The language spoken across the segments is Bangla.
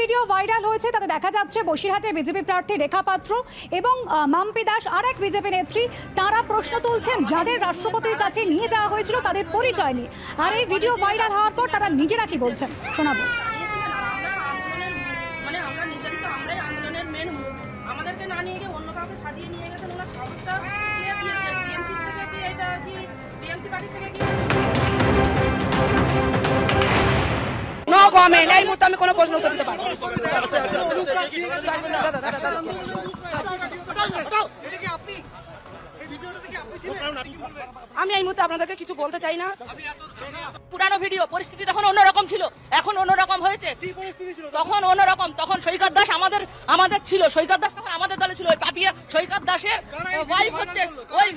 ভিডিও ভাইরাল হয়েছে, তাতে দেখা যাচ্ছে বসিরহাটে বিজেপি প্রার্থী রেখা পাত্র এবং মাম্পি দাস আর এক বিজেপি নেত্রী, তারা প্রশ্ন তুলছেন যাদের রাষ্ট্রপতির কাছে নিয়ে যাওয়া হয়েছিল তাদের পরিচয় নিয়ে। আর এই ভিডিও ভাইরাল হওয়ার পর তারা নিজেরা কি বলছেন শোনাবো। আমাদেরকে না নিয়ে গিয়ে অন্য কাউকে সাজিয়ে নিয়ে গেছেন, ওনার সাহসটা কে দিয়েছে? টিএমসি থেকে কি এটা কি টিএমসি পার্টি থেকে কি? নো কমেন্ট, এই মুহূর্তে আমি কোনো প্রশ্ন উত্তর দিতে পারবো না। আমি এই মুহূর্তে আপনাদেরকে কিছু বলতে চাই না। পুরানো ভিডিও, পরিস্থিতি তখন অন্যরকম ছিল, এখন অন্যরকম হয়েছে। তখন অন্যরকম, তখন সৈকত দাস আমাদের ছিল, সৈকত দাস তখন আমাদের দলে ছিল। ওই পাপিয়া সৈকত দাসের ওয়াইফ হচ্ছে, ওই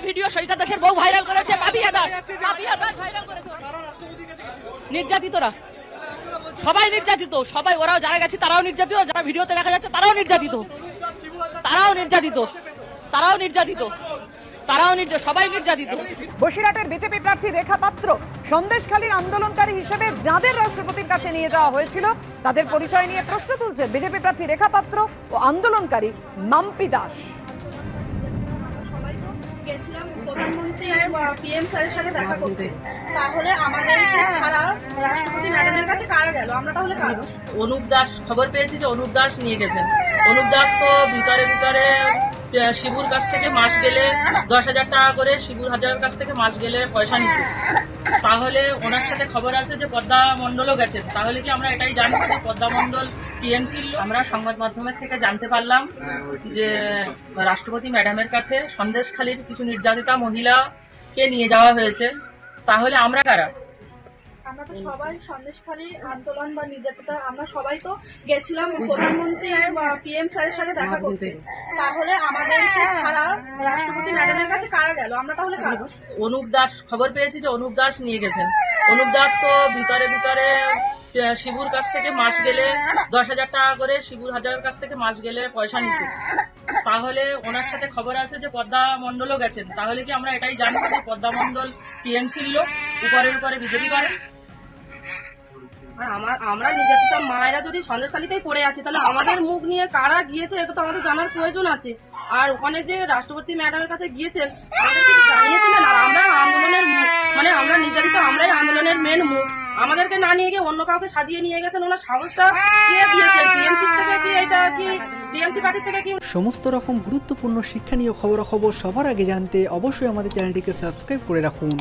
ভিডিও সৈকত দাসের বউ ভাইরাল করেছে পাপিয়া দাস ভাইরাল করেছে। নির্যাতিতরা সবাই নির্যাতিত, সবাই, ওরাও যারা গেছে তারাও নির্যাতিত, যারা ভিডিওতে দেখা যাচ্ছে তারাও নির্যাতিত, সবাই নির্যাতিত। বসিরহাটের বিজেপি প্রার্থী রেখা পাত্র সন্দেশখালীর আন্দোলনকারী হিসেবে যাদের রাষ্ট্রপতির কাছে নিয়ে যাওয়া হয়েছিল তাদের পরিচয় নিয়ে প্রশ্ন তুলছে বিজেপি প্রার্থী রেখা পাত্র ও আন্দোলনকারী মাম্পি দাস। গেছিলাম প্রধানমন্ত্রী আর পিএম স্যারের সাথে দেখা করতে, তাহলে আমাদেরকে ছাড়া রাষ্ট্রপতি ম্যাডামের কাছে কারা গেল? আমরা তাহলে কারা? অনুপ দাস, খবর পেয়েছি যে অনুপ দাস নিয়ে গেছেন। অনুপ দাস তো ভিতরে শিবুর কাছ থেকে মাস গেলে 10,000 টাকা করে, শিবুর হাজারের কাছ থেকে মাস গেলে পয়সা নিত। তাহলে ওনার সাথে খবর আছে যে পদ্মা মণ্ডলও গেছেন। তাহলে কি আমরা এটাই জানবো যে পদ্মা মণ্ডল টিএমসির? আমরা সংবাদ মাধ্যমের থেকে জানতে পারলাম যে রাষ্ট্রপতি ম্যাডামের কাছে সন্দেশখালীর কিছু নির্যাতিতা মহিলাকে নিয়ে যাওয়া হয়েছে। তাহলে আমরা কারা? আমরা তো সবাই সন্দেশখালীর আন্দোলন বা নির্যাতিতা, আমরা সবাই তো গেছিলাম প্রধানমন্ত্রী আর পিএম স্যারের সাথে দেখা করতে। তাহলে আমাদেরকে ছাড়া রাষ্ট্রপতি ম্যাডামের কাছে কারা গেল? আমরা তাহলে কারা? অনুপ দাস, খবর পেয়েছি যে অনুপ দাস নিয়ে গেছেন। অনুপ দাস তো ভিতরে শিবুর কাছ থেকে মাস গেলে 10,000 টাকা করে, শিবুর হাজারের কাছ থেকে মাস গেলে পয়সা নিত। তাহলে ওনার সাথে খবর আছে যে পদ্মা মণ্ডলও গেছেন। তাহলে কি আমরা এটাই জানবো যে পদ্মা মণ্ডল টিএমসির লোক, উপরে বিজেপি করে? আমরা নির্যাতিত মায়েরা যদি সন্দেশখালীতেই পড়ে আছি, তাহলে আমাদের মুখ নিয়ে কারা গিয়েছে এটা তো আমাদের জানার প্রয়োজন আছে। আর ওখানে যে রাষ্ট্রপতি ম্যাডামের কাছে গিয়েছেন আমাদেরকে জানিয়েছিলেন। আর আমরা আন্দোলনের আমরা নির্যাতিত, আমরাই আন্দোলনের মেন মুখ। আমাদেরকে না নিয়ে গিয়ে অন্য কাউকে সাজিয়ে নিয়ে গেছেন, ওনার সাহসটা কে দিয়েছে? টিএমসি থেকে কি এটা কি টিএমসি পার্টি থেকে কি? সমস্ত রকম গুরুত্বপূর্ণ শিক্ষণীয় খবরাখবর সবার আগে জানতে অবশ্যই আমাদের চ্যানেলটিকে সাবস্ক্রাইব করে রাখুন।